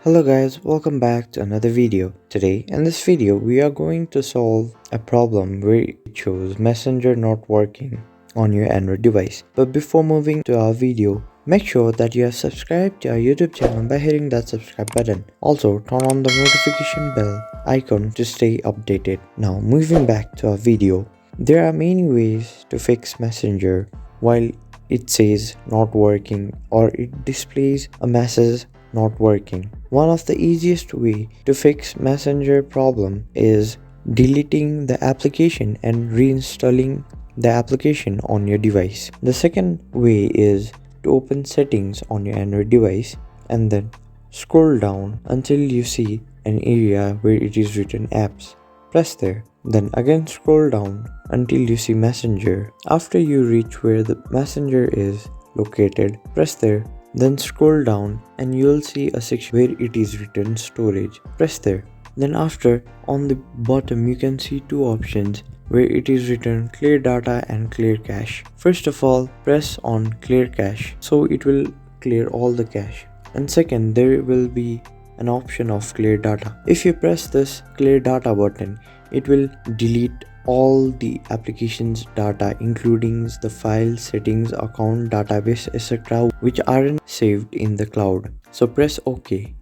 Hello guys, welcome back to another video. Today in this video we are going to solve a problem where it shows Messenger not working on your Android device. But before moving to our video, make sure that you are subscribed to our YouTube channel by hitting that subscribe button. Also turn on the notification bell icon to stay updated. Now moving back to our video, there are many ways to fix Messenger while it says not working or it displays a message not working. One of the easiest way to fix Messenger problem is deleting the application and reinstalling the application on your device. The second way is to open settings on your Android device and then scroll down until you see an area where it is written apps. Press there. Then again scroll down until you see Messenger. After you reach where the Messenger is located, press there. Then scroll down and you'll see a section where it is written storage. Press there. Then after, on the bottom you can see two options where it is written clear data and clear cache. First of all, press on clear cache so it will clear all the cache. And second, there will be an option of clear data. If you press this clear data button, it will delete all the application's data including the file, settings, account, database, etc. which aren't saved in the cloud. So press OK.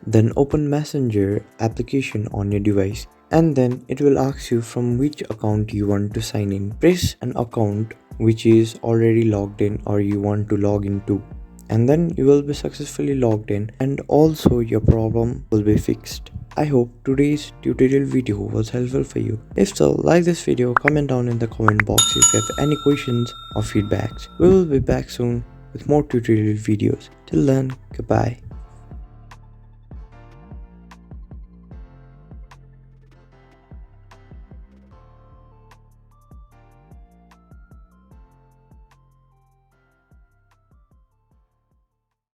Then open Messenger application on your device and then it will ask you from which account you want to sign in. Press an account which is already logged in or you want to log into, and then you will be successfully logged in and also your problem will be fixed. I hope today's tutorial video was helpful for you. If so, like this video, comment down in the comment box if you have any questions or feedbacks. We will be back soon with more tutorial videos. Till then, goodbye.